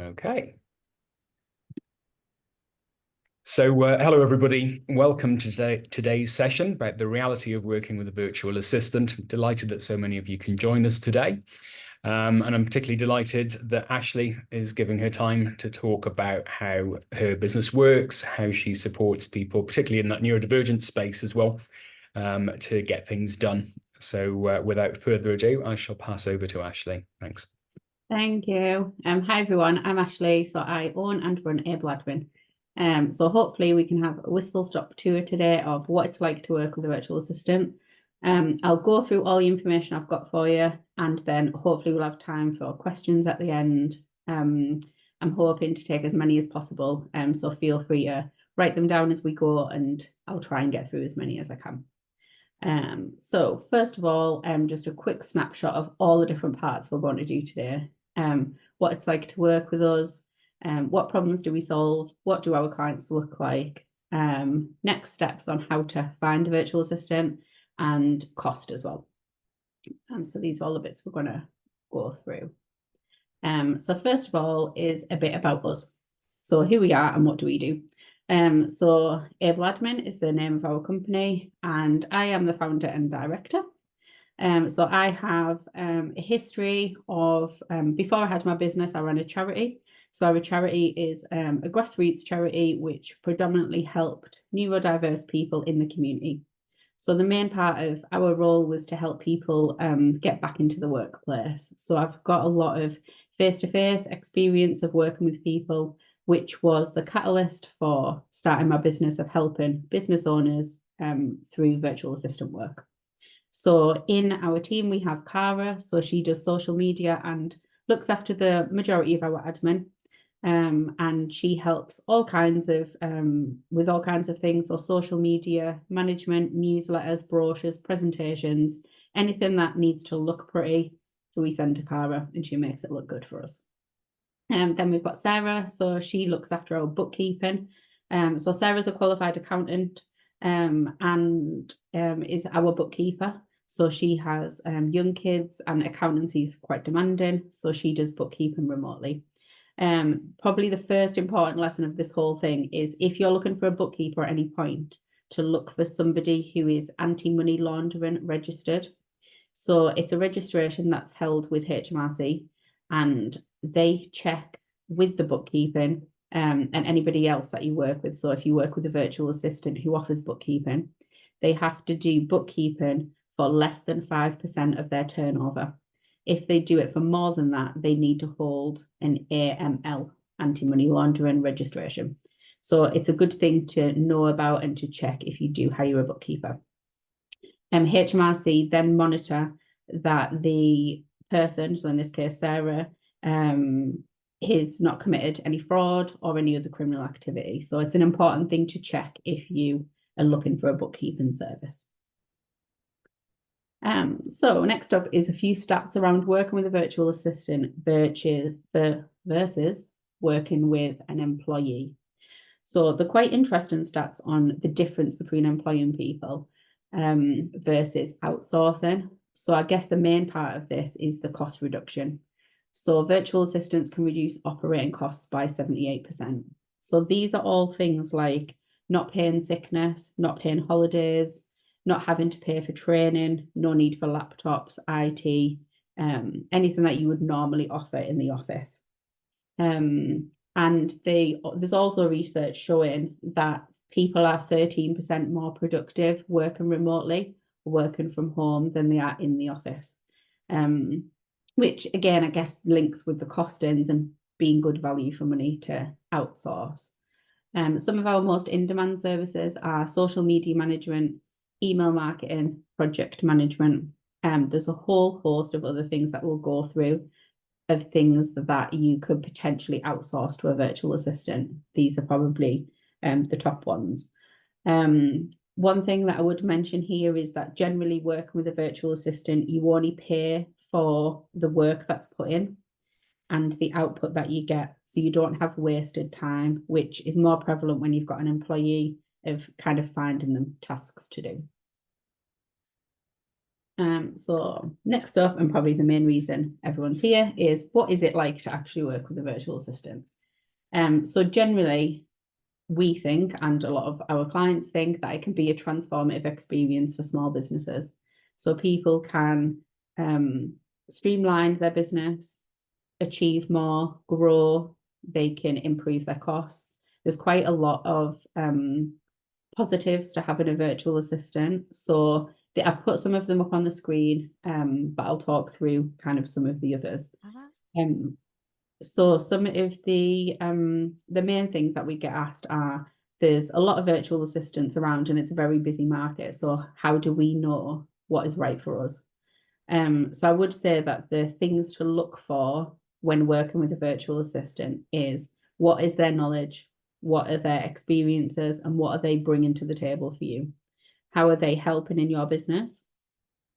Okay. So hello, everybody. Welcome to today's session about the reality of working with a virtual assistant. I'm delighted that so many of you can join us today. And I'm particularly delighted that Ashley is giving her time to talk about how her business works, how she supports people, particularly in that neurodivergent space as well, to get things done. So without further ado, I shall pass over to Ashley. Thanks. Thank you. Hi, everyone. I'm Ashley. So I own and run Able Admin. So hopefully we can have a whistle-stop tour today of what it's like to work with a virtual assistant. I'll go through all the information I've got for you, and then hopefully we'll have time for questions at the end. I'm hoping to take as many as possible, so feel free to write them down as we go, and I'll try and get through as many as I can. So first of all, just a quick snapshot of all the different parts we're going to do today. What it's like to work with us, what problems do we solve, what do our clients look like, next steps on how to find a virtual assistant, and cost as well. So these are all the bits we're going to go through. So first of all is a bit about us. So who we are and what do we do. So Able Admin is the name of our company, and I am the founder and director. So I have a history of, before I had my business, I ran a charity. So our charity is a grassroots charity which predominantly helped neurodiverse people in the community. So the main part of our role was to help people get back into the workplace. So I've got a lot of face-to-face experience of working with people, which was the catalyst for starting my business of helping business owners through virtual assistant work. So in our team, we have Cara. So she does social media and looks after the majority of our admin. And she helps all kinds of with all kinds of things. So social media, management, newsletters, brochures, presentations, anything that needs to look pretty. So we send to Cara and she makes it look good for us. Then we've got Sarah. So she looks after our bookkeeping. So Sarah's a qualified accountant. And is our bookkeeper. So she has young kids, and accountancy is quite demanding. So she does bookkeeping remotely. Probably the first important lesson of this whole thing is if you're looking for a bookkeeper at any point, to look for somebody who is anti-money laundering registered. So it's a registration that's held with HMRC, and they check with the bookkeeping and anybody else that you work with. So if you work with a virtual assistant who offers bookkeeping, they have to do bookkeeping for less than 5% of their turnover. If they do it for more than that, they need to hold an AML, anti-money laundering registration. So it's a good thing to know about and to check if you do hire a bookkeeper. HMRC then monitor that the person, so in this case Sarah, is not committed any fraud or any other criminal activity. So it's an important thing to check if you are looking for a bookkeeping service. So next up is a few stats around working with a virtual assistant versus working with an employee. So they're quite interesting stats on the difference between employing people versus outsourcing. So I guess the main part of this is the cost reduction. So virtual assistants can reduce operating costs by 78%. So these are all things like not paying sickness, not paying holidays, not having to pay for training, no need for laptops, IT, anything that you would normally offer in the office. And there's also research showing that people are 13% more productive working remotely, working from home than they are in the office. Which again, I guess links with the costings and being good value for money to outsource. Some of our most in-demand services are social media management, email marketing, project management. There's a whole host of other things that we'll go through of things that you could potentially outsource to a virtual assistant. These are probably the top ones. One thing that I would mention here is that generally working with a virtual assistant, you only pay for the work that's put in and the output that you get. So you don't have wasted time, which is more prevalent when you've got an employee of kind of finding them tasks to do. So next up, and probably the main reason everyone's here, is what is it like to actually work with a virtual assistant? So generally, we think, and a lot of our clients think, that it can be a transformative experience for small businesses. So people can streamline their business, achieve more, grow, they can improve their costs. There's quite a lot of positives to having a virtual assistant. So I've put some of them up on the screen, but I'll talk through kind of some of the others. So some of the main things that we get asked are, there's a lot of virtual assistants around and it's a very busy market. So how do we know what is right for us? So I would say that the things to look for when working with a virtual assistant is, what is their knowledge? What are their experiences, and what are they bringing to the table for you? How are they helping in your business?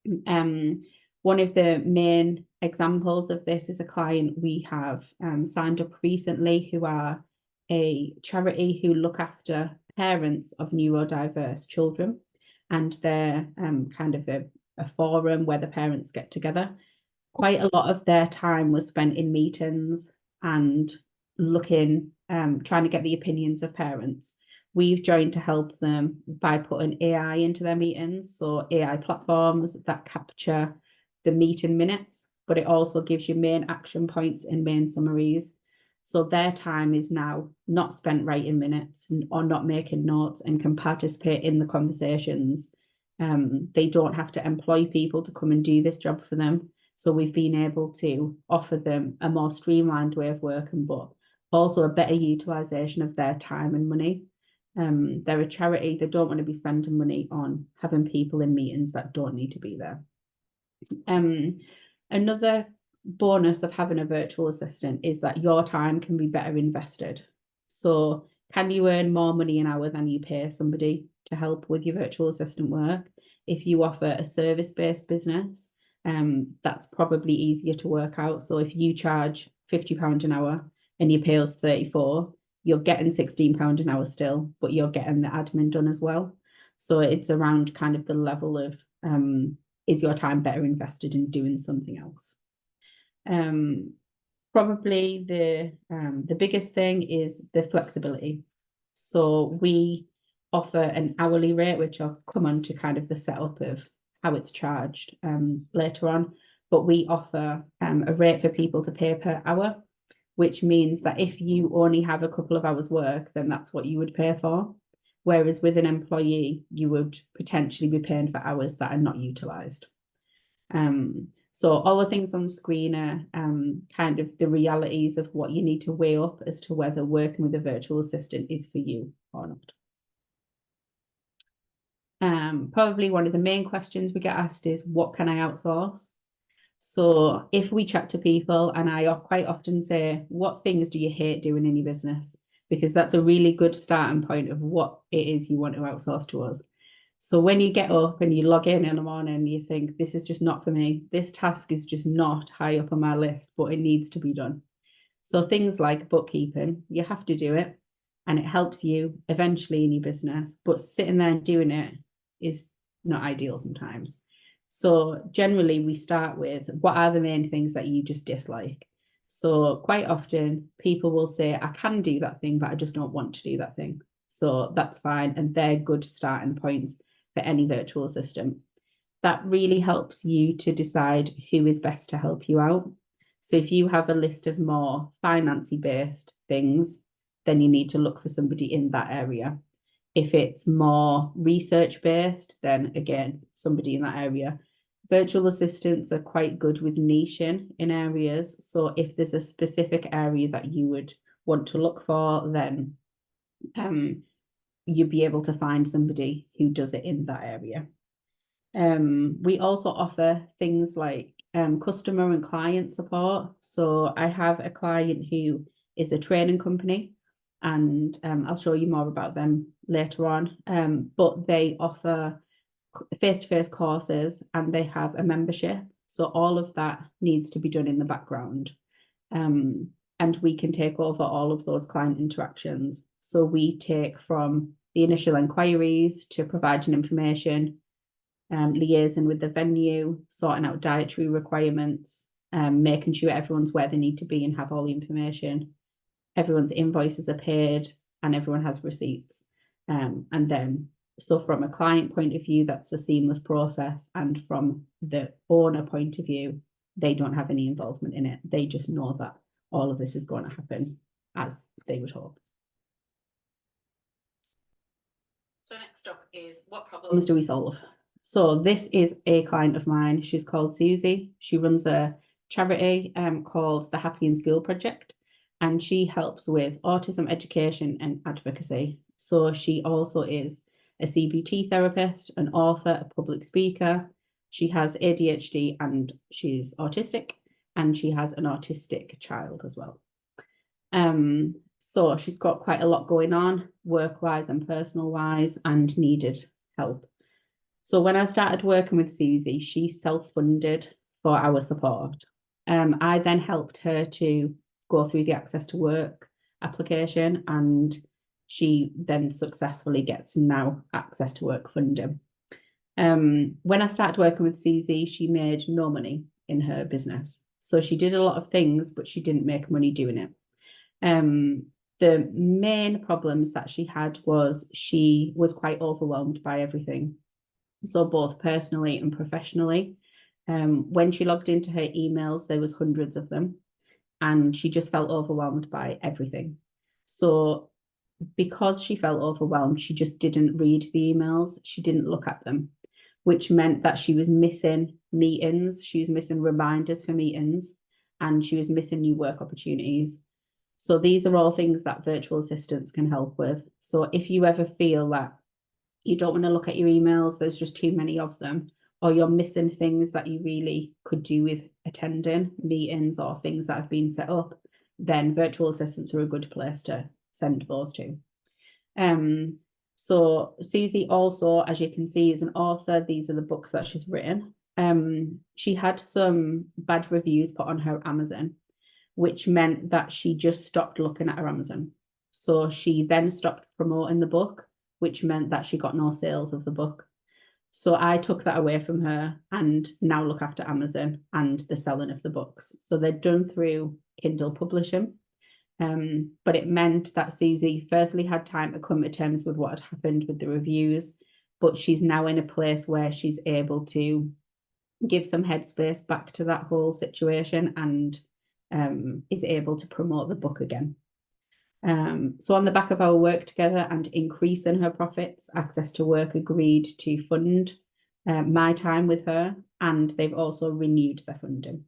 One of the main examples of this is a client we have signed up recently, who are a charity who look after parents of neurodiverse children, and they're kind of a forum where the parents get together. Quite a lot of their time was spent in meetings and looking, trying to get the opinions of parents. We've joined to help them by putting AI into their meetings, so AI platforms that capture the meeting minutes, but it also gives you main action points and main summaries. So their time is now not spent writing minutes or not making notes, and can participate in the conversations. They don't have to employ people to come and do this job for them. So we've been able to offer them a more streamlined way of working, but also a better utilisation of their time and money. They're a charity. They don't want to be spending money on having people in meetings that don't need to be there. Another bonus of having a virtual assistant is that your time can be better invested. So can you earn more money an hour than you pay somebody to help with your virtual assistant work? If you offer a service-based business, that's probably easier to work out. So if you charge £50 an hour and you pay us 34, you're getting £16 an hour still, but you're getting the admin done as well. So it's around kind of the level of, is your time better invested in doing something else? Probably the biggest thing is the flexibility. So we offer an hourly rate, which I'll come on to kind of the setup of how it's charged later on. But we offer a rate for people to pay per hour, which means that if you only have a couple of hours work, then that's what you would pay for. Whereas with an employee, you would potentially be paying for hours that are not utilised. So all the things on the screen are kind of the realities of what you need to weigh up as to whether working with a virtual assistant is for you or not. Probably one of the main questions we get asked is, what can I outsource? So if we chat to people, and I quite often say, what things do you hate doing in your business? Because that's a really good starting point of what it is you want to outsource to us. So when you get up and you log in the morning and you think, this is just not for me, this task is just not high up on my list, but it needs to be done. So things like bookkeeping, you have to do it, and it helps you eventually in your business, but sitting there and doing it is not ideal sometimes. So generally we start with, what are the main things that you just dislike? So quite often people will say, I can do that thing, but I just don't want to do that thing. So that's fine. And they're good starting points for any virtual assistant. That really helps you to decide who is best to help you out. So if you have a list of more financy based things, then you need to look for somebody in that area. If it's more research based, then again, somebody in that area. Virtual assistants are quite good with niching in areas. So if there's a specific area that you would want to look for, then you'd be able to find somebody who does it in that area. We also offer things like customer and client support. So I have a client who is a training company, and I'll show you more about them later on. But they offer face-to-face courses, and they have a membership. So all of that needs to be done in the background. And we can take over all of those client interactions. So we take from the initial inquiries to providing information, liaising with the venue, sorting out dietary requirements, making sure everyone's where they need to be and have all the information, everyone's invoices are paid, and everyone has receipts. And then, so from a client point of view, that's a seamless process. And from the owner point of view, they don't have any involvement in it. They just know that all of this is going to happen as they would hope. So next up is, what problems do we solve? So this is a client of mine. She's called Susie. She runs a charity called the Happy in School Project, and she helps with autism education and advocacy. So she also is a CBT therapist, an author, a public speaker. She has ADHD and she's autistic, and she has an autistic child as well. So she's got quite a lot going on, work-wise and personal-wise, and needed help. So when I started working with Susie, she self-funded for our support. I then helped her to go through the Access to Work application, and she then successfully gets now Access to Work funding. When I started working with Susie, she made no money in her business. So she did a lot of things, but she didn't make money doing it. The main problems that she had was she was quite overwhelmed by everything. So both personally and professionally. When she logged into her emails, there was hundreds of them, and she just felt overwhelmed by everything. So because she felt overwhelmed, she just didn't read the emails. She didn't look at them, which meant that she was missing meetings. She was missing reminders for meetings, and she was missing new work opportunities. So these are all things that virtual assistants can help with. So if you ever feel that you don't want to look at your emails, there's just too many of them, or you're missing things that you really could do with attending meetings or things that have been set up, then virtual assistants are a good place to send those to. So Susie also, as you can see, is an author. These are the books that she's written. She had some bad reviews put on her Amazon, which meant that she just stopped looking at her Amazon. So she then stopped promoting the book, which meant that she got no sales of the book. So I took that away from her and now look after Amazon and the selling of the books. So they're done through Kindle publishing. But it meant that Susie firstly had time to come to terms with what had happened with the reviews, but she's now in a place where she's able to give some headspace back to that whole situation and is able to promote the book again. So on the back of our work together and increasing her profits, Access to Work agreed to fund my time with her, and they've also renewed their funding.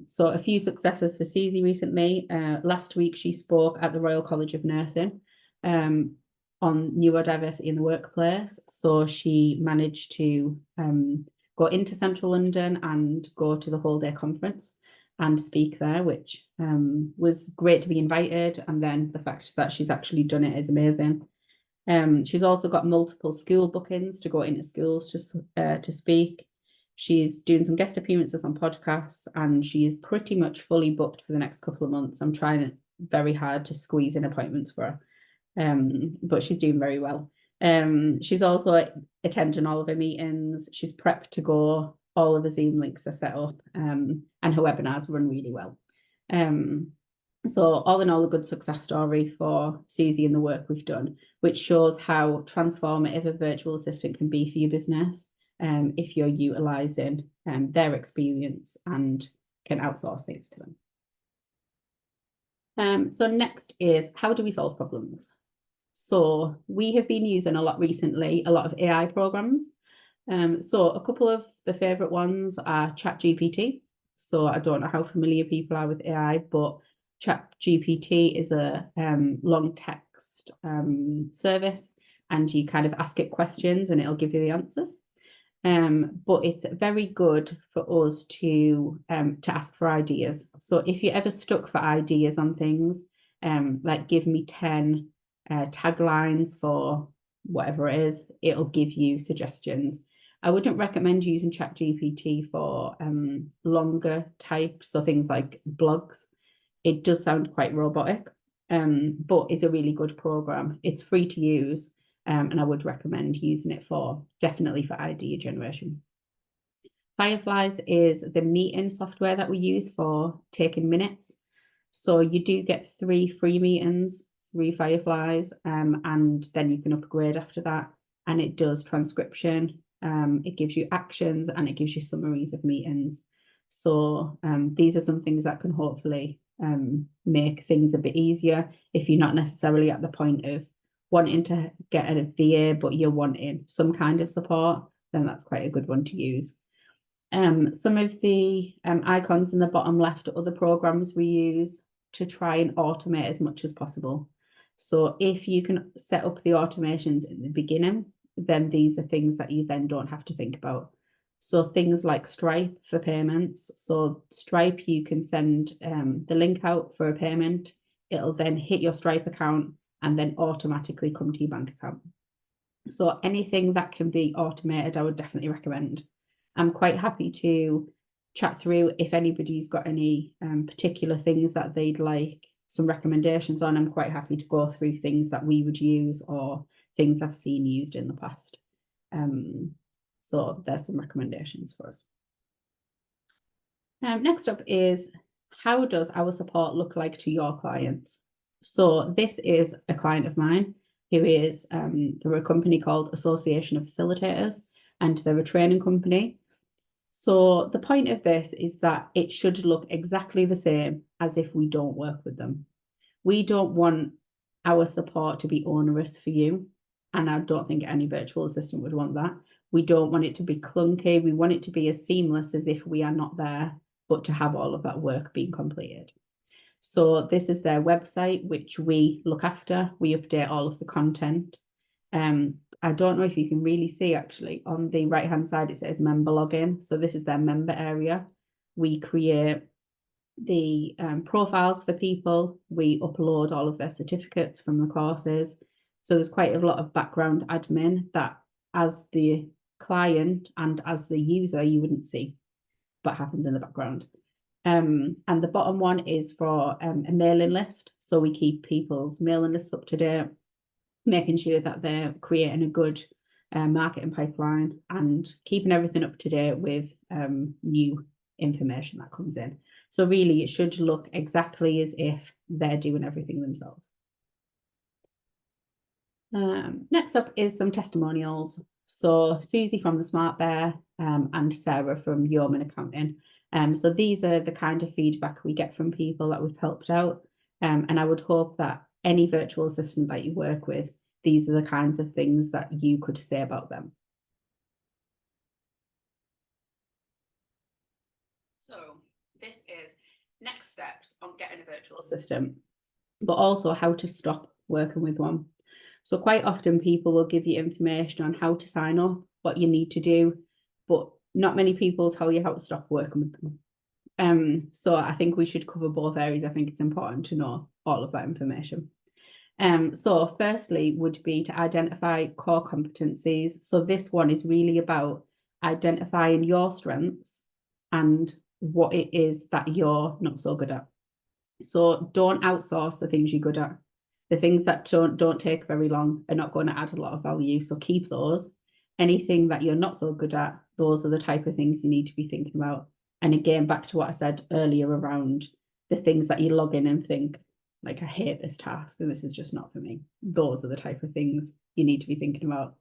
So a few successes for Susie recently. Last week, she spoke at the Royal College of Nursing on neurodiversity in the workplace. So she managed to go into Central London and go to the whole day conference and speak there, which was great to be invited. And then the fact that she's actually done it is amazing. She's also got multiple school bookings to go into schools to speak. She's doing some guest appearances on podcasts, and she is pretty much fully booked for the next couple of months. I'm trying very hard to squeeze in appointments for her, but she's doing very well. She's also attending all of her meetings. She's prepped to go. All of the Zoom links are set up, and her webinars run really well. So all in all, a good success story for Susie and the work we've done, which shows how transformative a virtual assistant can be for your business if you're utilising their experience and can outsource things to them. So next is, how do we solve problems? So we have been using a lot recently, a lot of AI programs. So a couple of the favourite ones are ChatGPT. So I don't know how familiar people are with AI, but ChatGPT is a long text service, and you kind of ask it questions and it'll give you the answers. But it's very good for us to ask for ideas. So if you're ever stuck for ideas on things, like give me 10 taglines for whatever it is, it'll give you suggestions. I wouldn't recommend using ChatGPT for longer types, so things like blogs. It does sound quite robotic, but it's a really good program. It's free to use, and I would recommend using it definitely for idea generation. Fireflies is the meeting software that we use for taking minutes. So you do get 3 free meetings, 3 Fireflies, and then you can upgrade after that. And it does transcription, it gives you actions, and it gives you summaries of meetings. So these are some things that can hopefully make things a bit easier if you're not necessarily at the point of wanting to get a VA, but you're wanting some kind of support, then that's quite a good one to use. Some of the icons in the bottom left are other programs we use to try and automate as much as possible. So if you can set up the automations in the beginning, then these are things that you then don't have to think about. So things like Stripe for payments. So Stripe, you can send the link out for a payment. It'll then hit your Stripe account and then automatically come to your bank account. So anything that can be automated, I would definitely recommend. I'm quite happy to chat through if anybody's got any particular things that they'd like some recommendations on. I'm quite happy to go through things that we would use or things I've seen used in the past. So there's some recommendations for us. Next up is, how does our support look like to your clients? So this is a client of mine who is through a company called Association of Facilitators, and they're a training company. So the point of this is that it should look exactly the same as if we don't work with them. We don't want our support to be onerous for you, and I don't think any virtual assistant would want that. We don't want it to be clunky. We want it to be as seamless as if we are not there, but to have all of that work being completed. So this is their website, which we look after. We update all of the content. I don't know if you can really see, actually, on the right-hand side, it says member login. So this is their member area. We create the profiles for people. We upload all of their certificates from the courses. So there's quite a lot of background admin that as the client and as the user, you wouldn't see, but happens in the background. And the bottom one is for a mailing list. So we keep people's mailing lists up to date, making sure that they're creating a good marketing pipeline and keeping everything up to date with new information that comes in. So really, it should look exactly as if they're doing everything themselves. Next up is some testimonials. So Susie from the Smart Bear and Sarah from Yeoman Accounting. So these are the kind of feedback we get from people that we've helped out. And I would hope that any virtual assistant that you work with, these are the kinds of things that you could say about them. So this is next steps on getting a virtual assistant, but also how to stop working with one. So quite often people will give you information on how to sign up, what you need to do, but not many people tell you how to stop working with them. So I think we should cover both areas. I think it's important to know all of that information. So firstly would be to identify core competencies. So this one is really about identifying your strengths and what it is that you're not so good at. So don't outsource the things you're good at. The things that don't take very long are not going to add a lot of value. So keep those. Anything that you're not so good at, those are the type of things you need to be thinking about. And again, back to what I said earlier around the things that you log in and think, like, I hate this task and this is just not for me. Those are the type of things you need to be thinking about.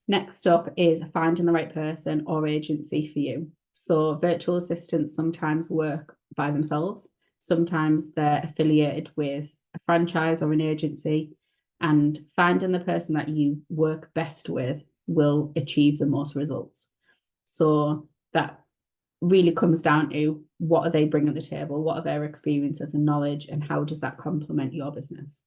Next up is finding the right person or agency for you. So virtual assistants sometimes work by themselves. Sometimes they're affiliated with a franchise or an agency, and finding the person that you work best with will achieve the most results. So that really comes down to what are they bringing to the table, what are their experiences and knowledge, and how does that complement your business.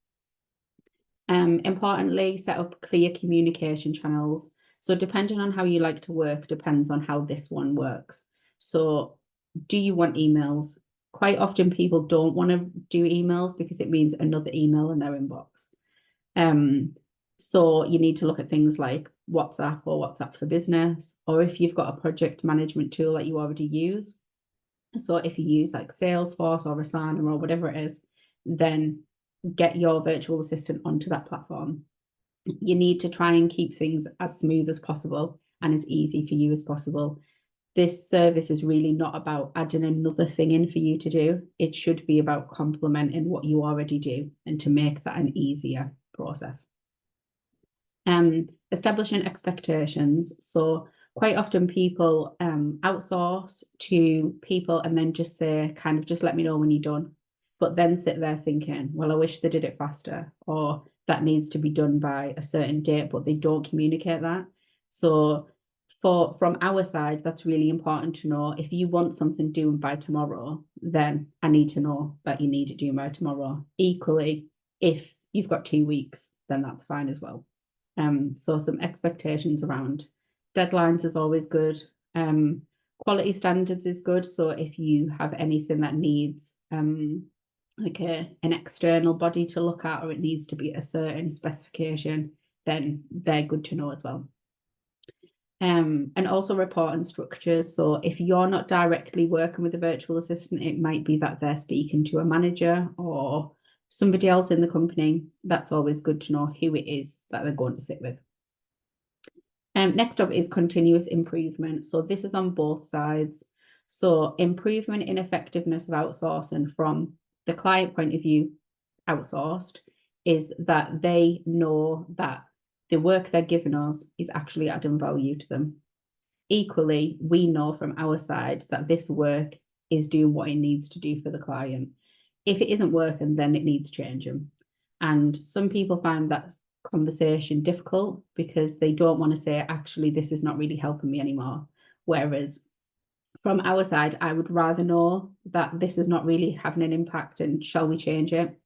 Importantly, set up clear communication channels. So depending on how you like to work depends on how this one works. So do you want emails? Quite often people don't want to do emails because it means another email in their inbox. So you need to look at things like WhatsApp or WhatsApp for Business, or if you've got a project management tool that you already use. So if you use like Salesforce or Asana or whatever it is, then get your virtual assistant onto that platform. you need to try and keep things as smooth as possible and as easy for you as possible. This service is really not about adding another thing in for you to do. It should be about complementing what you already do and to make that an easier process. Establishing expectations. So quite often people outsource to people and then just say, kind of, just let me know when you're done. But then sit there thinking, well, I wish they did it faster, or that needs to be done by a certain date, but they don't communicate that. So from our side, that's really important to know. If you want something done by tomorrow, then I need to know that you need it done by tomorrow. Equally, if you've got 2 weeks, then that's fine as well. So some expectations around deadlines is always good. Quality standards is good. So if you have anything that needs like an external body to look at, or it needs to be a certain specification, then they're good to know as well. And also reporting structures. So if you're not directly working with a virtual assistant, it might be that they're speaking to a manager or somebody else in the company. That's always good to know who it is that they're going to sit with. Next up is continuous improvement. So this is on both sides. So improvement in effectiveness of outsourcing from the client point of view, outsourced, is that they know that the work they're giving us is actually adding value to them. Equally, we know from our side that this work is doing what it needs to do for the client. If it isn't working, then it needs changing. And some people find that conversation difficult because they don't want to say, actually, this is not really helping me anymore. Whereas from our side, I would rather know that this is not really having an impact and shall we change it?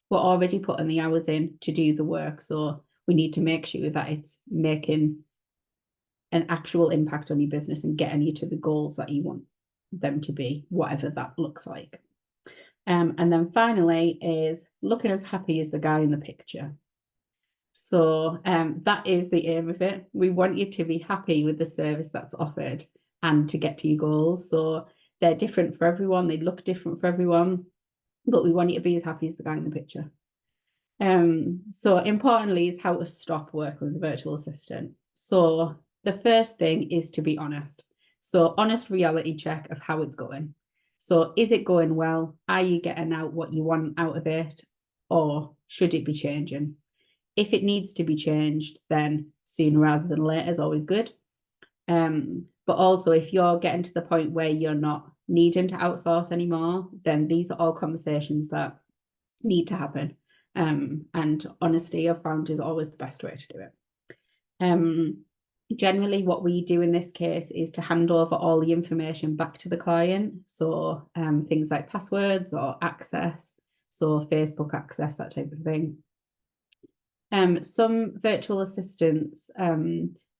We're already putting the hours in to do the work. So we need to make sure that it's making an actual impact on your business and getting you to the goals that you want them to be, whatever that looks like. And then finally is looking as happy as the guy in the picture. So that is the aim of it. We want you to be happy with the service that's offered and to get to your goals. So they're different for everyone. They look different for everyone, but we want you to be as happy as the guy in the picture. So importantly is how to stop working with a virtual assistant. So the first thing is to be honest. So honest reality check of how it's going. So is it going well? Are you getting out what you want out of it? Or should it be changing? If it needs to be changed, then sooner rather than later is always good. But also if you're getting to the point where you're not needing to outsource anymore, then these are all conversations that need to happen. And honesty I've found is always the best way to do it. Generally what we do in this case is to hand over all the information back to the client. So things like passwords or access, so Facebook access, that type of thing. Some virtual assistants,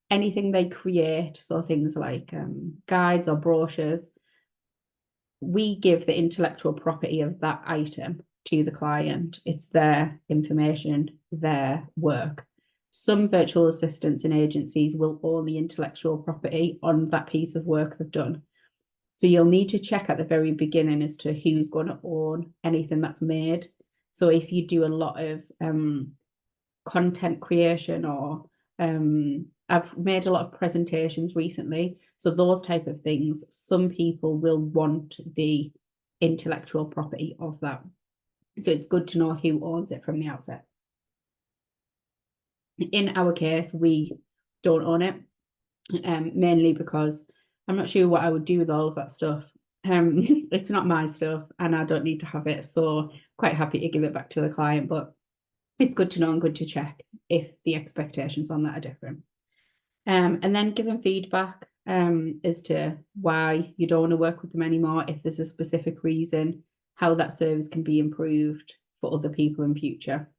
anything they create, so things like guides or brochures, we give the intellectual property of that item to the client. It's their information, their work. Some virtual assistants and agencies will own the intellectual property on that piece of work they've done. So you'll need to check at the very beginning as to who's going to own anything that's made. So if you do a lot of content creation, or I've made a lot of presentations recently, so those type of things, some people will want the intellectual property of that. So it's good to know who owns it from the outset. In our case, we don't own it, mainly because I'm not sure what I would do with all of that stuff. It's not my stuff and I don't need to have it. So quite happy to give it back to the client, but it's good to know and good to check if the expectations on that are different. And then giving feedback as to why you don't want to work with them anymore, if there's a specific reason, how that service can be improved for other people in future.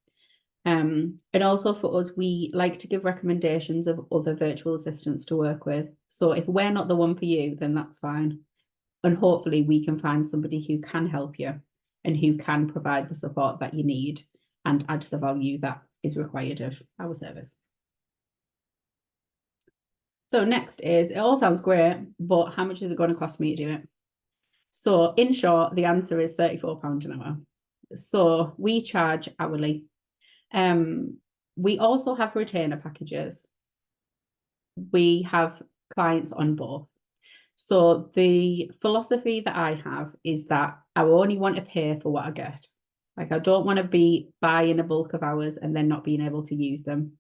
And also for us, we like to give recommendations of other virtual assistants to work with. So if we're not the one for you, then that's fine. And hopefully we can find somebody who can help you and who can provide the support that you need and add the value that is required of our service. So next is, it all sounds great, but how much is it going to cost me to do it? So in short, the answer is £34 an hour. So we charge hourly. We also have retainer packages. We have clients on both. So the philosophy that I have is that I only want to pay for what I get. Like, I don't want to be buying a bulk of hours and then not being able to use them.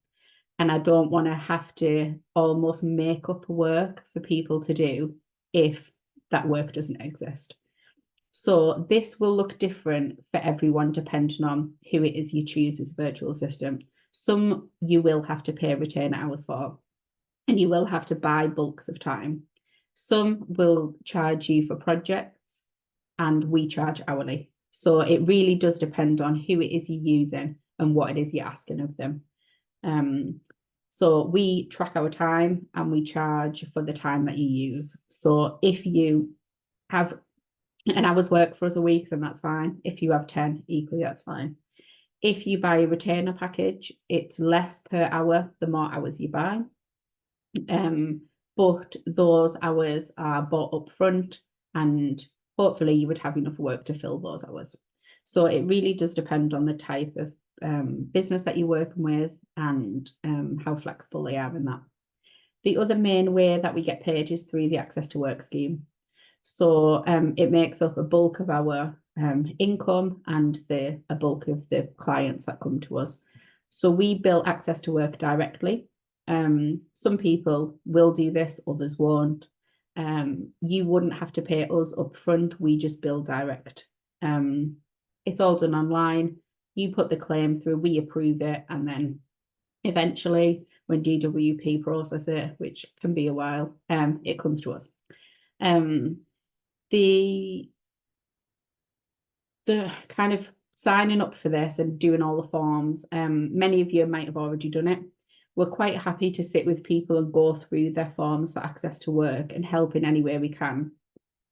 And I don't want to have to almost make up work for people to do if that work doesn't exist. So this will look different for everyone depending on who it is you choose as a virtual assistant. Some you will have to pay retainer hours for, and you will have to buy bulks of time. Some will charge you for projects, and we charge hourly. So it really does depend on who it is you're using and what it is you're asking of them. So we track our time and we charge for the time that you use. So if you have an hour's work for us a week, then that's fine. If you have 10, equally, that's fine. If you buy a retainer package, it's less per hour the more hours you buy. But those hours are bought up front, and hopefully you would have enough work to fill those hours. So it really does depend on the type of business that you're working with and how flexible they are in that. The other main way that we get paid is through the Access to Work scheme. So it makes up a bulk of our income and a bulk of the clients that come to us. So we bill Access to Work directly. Some people will do this, others won't. You wouldn't have to pay us up front, we just bill direct. It's all done online. You put the claim through, we approve it, and then eventually when DWP process it, which can be a while, it comes to us. The kind of signing up for this and doing all the forms, many of you might have already done it. We're quite happy to sit with people and go through their forms for Access to Work and help in any way we can.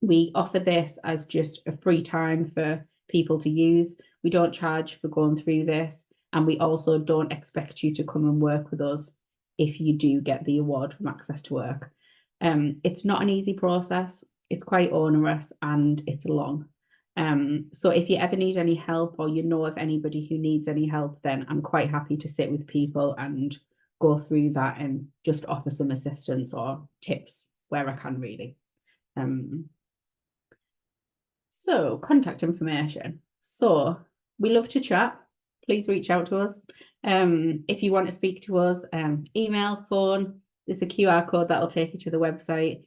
We offer this as just a free time for people to use. We don't charge for going through this, and we also don't expect you to come and work with us if you do get the award from Access to Work. It's not an easy process. It's quite onerous and it's long. So if you ever need any help, or you know of anybody who needs any help, then I'm quite happy to sit with people and go through that and just offer some assistance or tips where I can, really. So contact information. So we love to chat. Please reach out to us. If you want to speak to us, email, phone, there's a QR code that'll take you to the website.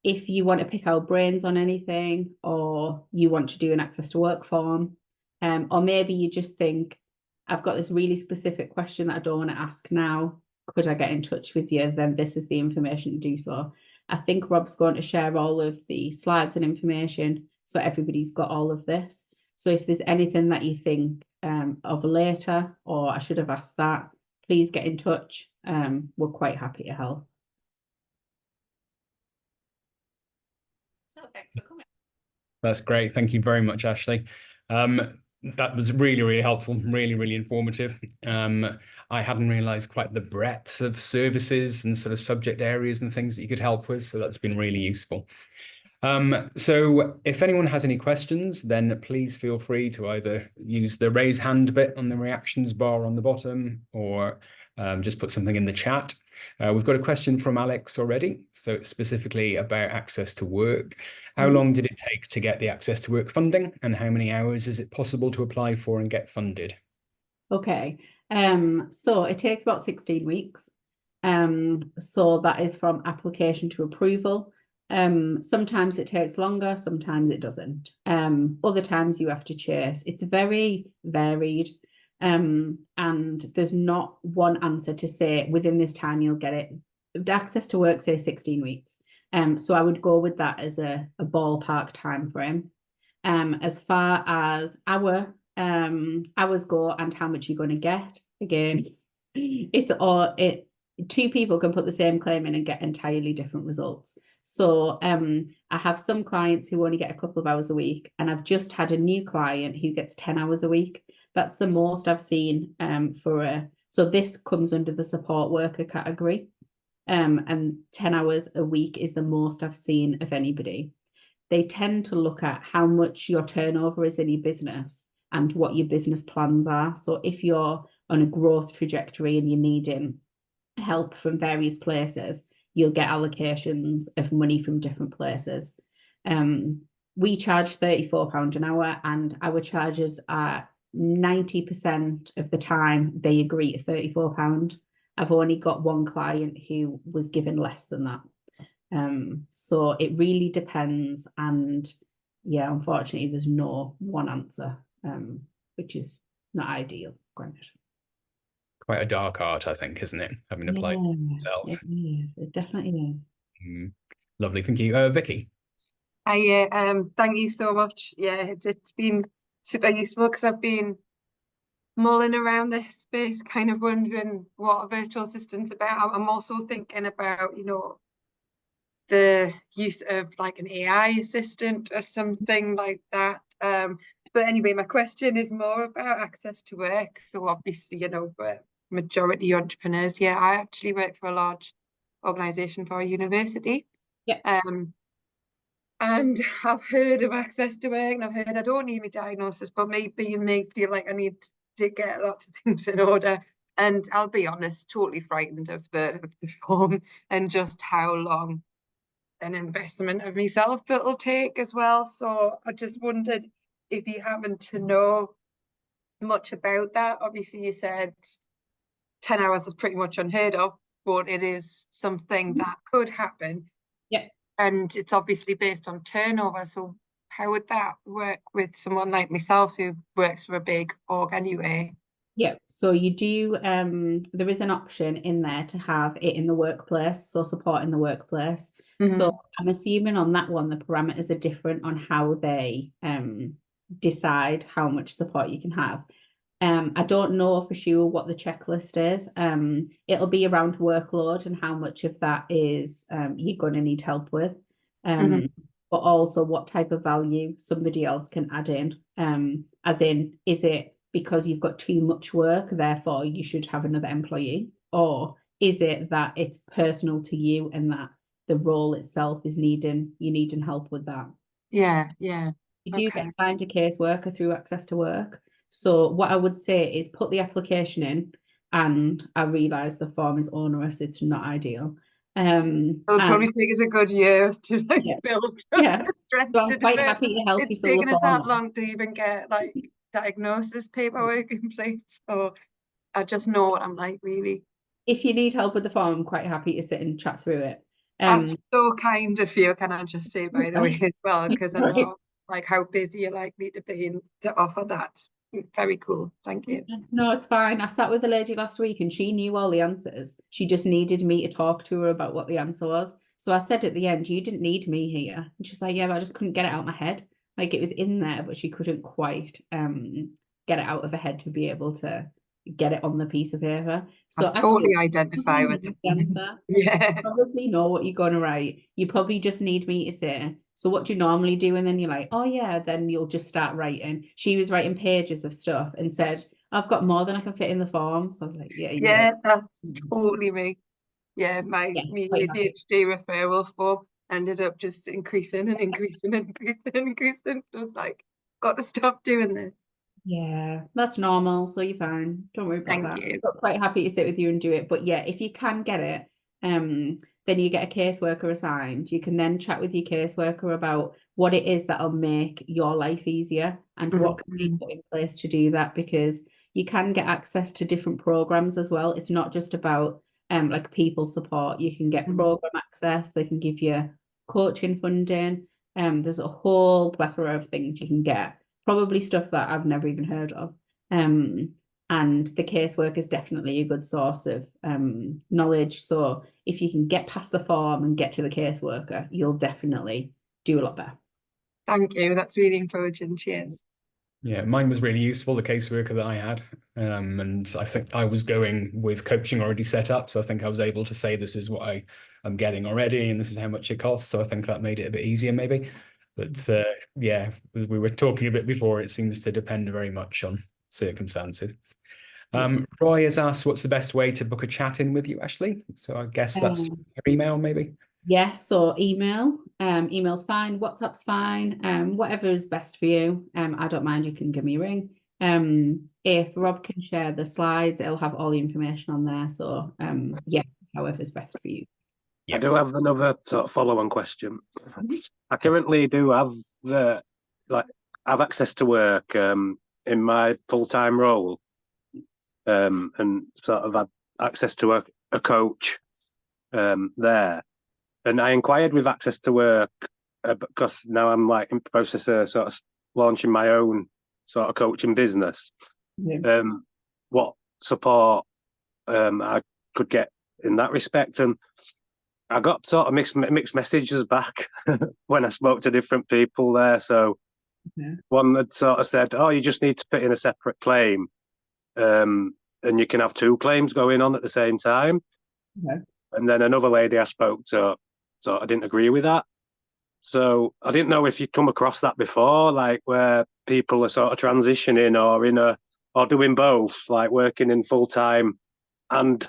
If you want to pick our brains on anything, or you want to do an Access to Work form, or maybe you just think, I've got this really specific question that I don't want to ask now, could I get in touch with you? Then this is the information to do so. I think Rob's going to share all of the slides and information, so everybody's got all of this. So if there's anything that you think of later, or I should have asked that, please get in touch. We're quite happy to help. So thanks for coming. That's great. Thank you very much, Ashley. That was really, really helpful, really, really informative. I hadn't realized quite the breadth of services and sort of subject areas and things that you could help with. So that's been really useful. So if anyone has any questions, then please feel free to either use the raise hand bit on the reactions bar on the bottom, or just put something in the chat. We've got a question from Alex already. So it's specifically about Access to Work. How long did it take to get the Access to Work funding, and how many hours is it possible to apply for and get funded? Okay, so it takes about 16 weeks. So that is from application to approval. Sometimes it takes longer, sometimes it doesn't. Other times you have to chase. It's very varied. And there's not one answer to say within this time you'll get it. The Access to Work says 16 weeks. So I would go with that as a ballpark time frame. As far as our hours go and how much you're going to get, again, two people can put the same claim in and get entirely different results. So I have some clients who only get a couple of hours a week, and I've just had a new client who gets 10 hours a week. That's the most I've seen so this comes under the support worker category, and 10 hours a week is the most I've seen of anybody. They tend to look at how much your turnover is in your business and what your business plans are. So if you're on a growth trajectory and you're needing help from various places, you'll get allocations of money from different places. We charge £34 an hour, and our charges are 90% of the time they agree to £34. I've only got one client who was given less than that. So it really depends, and yeah, unfortunately there's no one answer, which is not ideal, granted. Quite a dark art, I think, isn't it? Having applied itself. It is. It definitely is. Lovely, thank you. Vicky. Thank you so much. Yeah, it's been super useful because I've been mulling around this space, kind of wondering what a virtual assistant's about. I'm also thinking about, you know, the use of like an AI assistant or something like that. But anyway, my question is more about access to work. So obviously, you know, we're majority entrepreneurs here. I actually work for a large organization for a university. Yeah. And I've heard of access to work, and I've heard I don't need my diagnosis, but maybe me feel like I need to get lots of things in order. And I'll be honest, totally frightened of the form and just how long an investment of myself it'll take as well. So I just wondered if you happen to know much about that. Obviously, you said 10 hours is pretty much unheard of, but it is something that could happen. Yeah. And it's obviously based on turnover. So how would that work with someone like myself who works for a big org anyway? Yeah, so you do, there is an option in there to have it in the workplace, so support in the workplace. So I'm assuming on that one, the parameters are different on how they decide how much support you can have. I don't know for sure what the checklist is. It'll be around workload and how much of that is you're going to need help with, but also what type of value somebody else can add in. As in, is it because you've got too much work, therefore you should have another employee? Or is it that it's personal to you and that the role itself is you're needing help with that? Yeah. You do get assigned a caseworker through Access to Work. So what I would say is put the application in, and I realise the form is onerous, it's not ideal. It'll probably take us a good year to like build yeah. strength. So I'm quite happy to help you. It's taken us that long to even get like diagnosis paperwork in place. So I just know what I'm like, really. If you need help with the form, I'm quite happy to sit and chat through it. I'm so kind of you, can I just say, by the way, as well, because I know like how busy you're likely to be to offer that. Very cool. Thank you. No, it's fine. I sat with a lady last week and she knew all the answers. She just needed me to talk to her about what the answer was. So I said at the end, you didn't need me here. And she's like, yeah, but I just couldn't get it out of my head. Like it was in there, but she couldn't quite get it out of her head to be able to get it on the piece of paper. So I totally identify with the answer. Yeah. You probably know what you're going to write. You probably just need me to say, so what do you normally do? And then you're like, oh yeah, then you'll just start writing. She was writing pages of stuff and said, I've got more than I can fit in the form. So I was like, yeah, that's totally me. Yeah, my ADHD referral form ended up just increasing and increasing and increasing and increasing. I was like, got to stop doing this. Yeah, that's normal. So you're fine. Don't worry about that. Thank you. I'm quite happy to sit with you and do it. But yeah, if you can get it, then you get a caseworker assigned. You can then chat with your caseworker about what it is that'll make your life easier and what can be put in place to do that, because you can get access to different programs as well. It's not just about like people support. You can get program access. They can give you coaching funding. There's a whole plethora of things you can get. Probably stuff that I've never even heard of. And the casework is definitely a good source of knowledge. So if you can get past the form and get to the caseworker, you'll definitely do a lot better. Thank you. That's really encouraging. Cheers. Yeah, mine was really useful, the caseworker that I had. And I think I was going with coaching already set up. So I think I was able to say, this is what I'm getting already, and this is how much it costs. So I think that made it a bit easier maybe. But yeah, as we were talking a bit before, it seems to depend very much on circumstances. Roy has asked, what's the best way to book a chat in with you, Ashley? So I guess that's your email, maybe? Yes, so email. Email's fine, WhatsApp's fine, whatever is best for you. I don't mind, you can give me a ring. If Rob can share the slides, it'll have all the information on there. So yeah, however's best for you. I do have another sort of follow-on question. I currently do have access to work in my full-time role, and sort of had access to a coach there. And I inquired with access to work because now I'm like in the process of sort of launching my own sort of coaching business. Yeah. What support I could get in that respect, and I got sort of mixed messages back when I spoke to different people there. So one had sort of said, "Oh, you just need to put in a separate claim, and you can have 2 claims going on at the same time." And then another lady I spoke to, so I didn't agree with that. So I didn't know if you'd come across that before, like where people are sort of transitioning or doing both, like working in full time and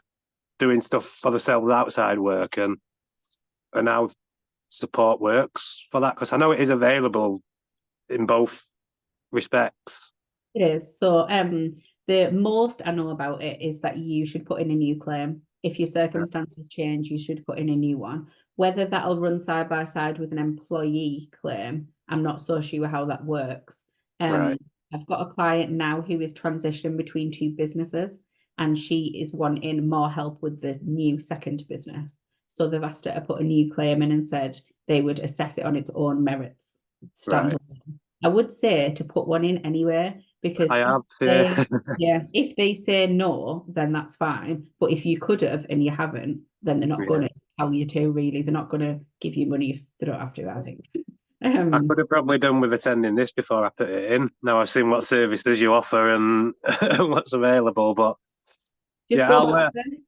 doing stuff for themselves outside work, and how support works for that, because I know it is available in both respects. It is. So the most I know about it is that you should put in a new claim. If your circumstances change, you should put in a new one. Whether that'll run side by side with an employee claim, I'm not so sure how that works. Right. I've got a client now who is transitioning between 2 businesses, and she is wanting more help with the new second business. So they've asked her to put a new claim in and said they would assess it on its own merits. Standalone. Right. I would say to put one in anyway, because if they say no, then that's fine. But if you could have and you haven't, then they're not going to tell you to, really. They're not going to give you money if they don't have to, I think. I could have probably done with attending this before I put it in. Now I've seen what services you offer and what's available, but just go back then.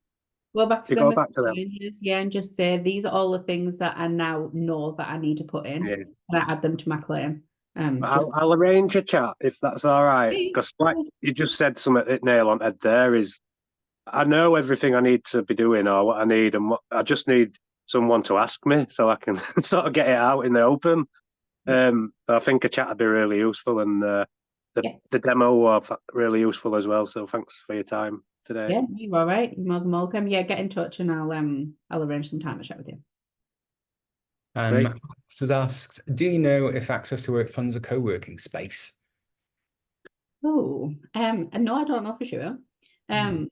Go back to them with changes, and just say, these are all the things that I now know that I need to put in, and I add them to my claim. I'll arrange a chat if that's all right, because like you just said something that nail on head there is, I know everything I need to be doing or what I need, and what I just need someone to ask me so I can sort of get it out in the open. I think a chat would be really useful, and the demo was really useful as well. So thanks for your time today. Yeah, you're all right. You're more than welcome. Yeah, get in touch and I'll arrange some time to chat with you. Max has asked, do you know if Access to Work funds a co-working space? No, I don't know for sure. I'm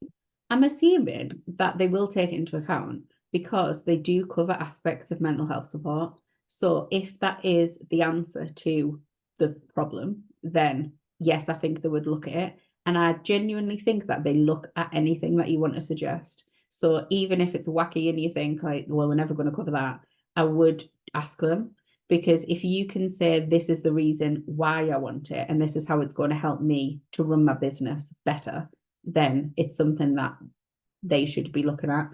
assuming that they will take it into account because they do cover aspects of mental health support. So if that is the answer to the problem, then yes, I think they would look at it. And I genuinely think that they look at anything that you want to suggest. So even if it's wacky and you think like, well, they're never going to cover that, I would ask them, because if you can say, this is the reason why I want it, and this is how it's going to help me to run my business better, then it's something that they should be looking at.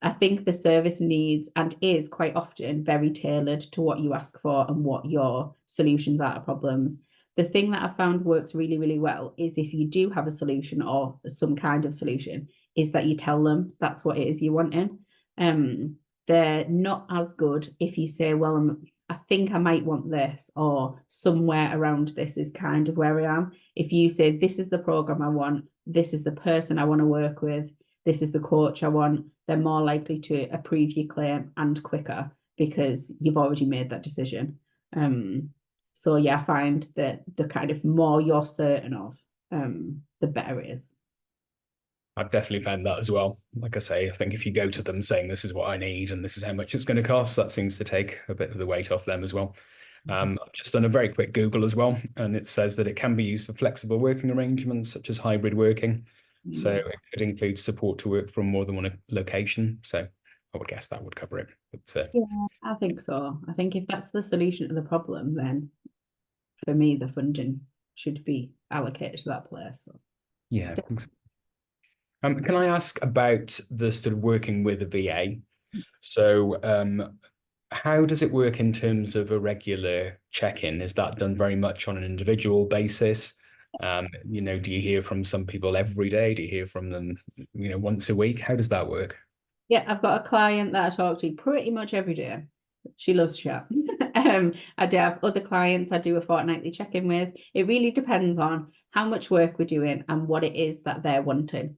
I think the service needs and is quite often very tailored to what you ask for and what your solutions are to problems. The thing that I found works really, really well is if you do have a solution or some kind of solution, is that you tell them that's what it is you want in. They're not as good if you say, well, I think I might want this, or somewhere around this is kind of where I am. If you say, this is the program I want, this is the person I want to work with, this is the coach I want, they're more likely to approve your claim and quicker because you've already made that decision. So yeah, I find that the kind of more you're certain of, the better it is. I've definitely found that as well. Like I say, I think if you go to them saying this is what I need and this is how much it's going to cost, that seems to take a bit of the weight off them as well. I've just done a very quick Google as well, and it says that it can be used for flexible working arrangements such as hybrid working. So it could include support to work from more than one location. So I would guess that would cover it. But, yeah, I think so. I think if that's the solution to the problem, then for me, the funding should be allocated to that place. So. Yeah, I think so. Can I ask about the sort of working with a VA? So how does it work in terms of a regular check-in? Is that done very much on an individual basis? You know, do you hear from some people every day? Do you hear from them, you know, once a week? How does that work? Yeah, I've got a client that I talk to pretty much every day. She loves to chat. I do have other clients I do a fortnightly check-in with. It really depends on how much work we're doing and what it is that they're wanting.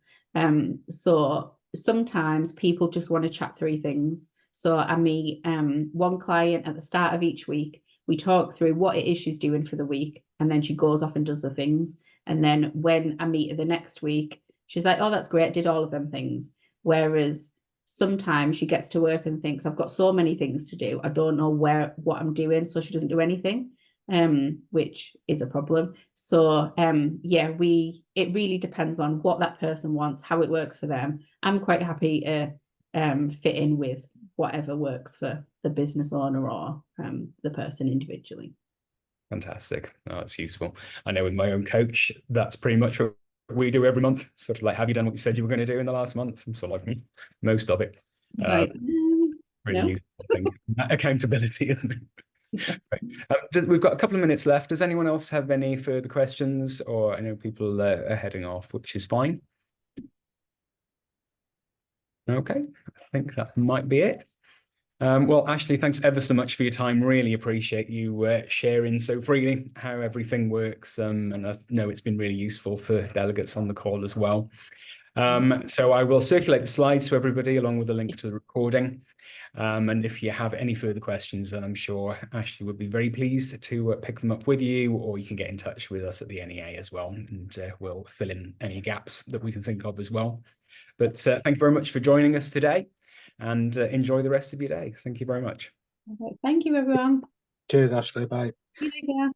So sometimes people just want to chat through things. So I meet one client at the start of each week. We talk through what it is she's doing for the week, and then she goes off and does the things. And then when I meet her the next week, she's like, oh, that's great, did all of them things. Whereas sometimes she gets to work and thinks, I've got so many things to do, I don't know what I'm doing, so she doesn't do anything, which is a problem. So yeah, it really depends on what that person wants, how it works for them. I'm quite happy to fit in with whatever works for the business owner or the person individually. Fantastic. Oh, that's useful. I know with my own coach, that's pretty much what we do every month. Sort of like, have you done what you said you were going to do in the last month? I'm sort of like most of it. Right. Really No. useful thing. Accountability, isn't it? Right. We've got a couple of minutes left. Does anyone else have any further questions? Or I know people are heading off, which is fine. Okay, I think that might be it. Well, Ashley, thanks ever so much for your time. Really appreciate you sharing so freely how everything works. And I know it's been really useful for delegates on the call as well. So I will circulate the slides to everybody along with a link to the recording. And if you have any further questions, then I'm sure Ashley would be very pleased to pick them up with you, or you can get in touch with us at the NEA as well, and we'll fill in any gaps that we can think of as well. But thank you very much for joining us today, and enjoy the rest of your day. Thank you very much. Thank you, everyone. Cheers, Ashley. Bye. See you later.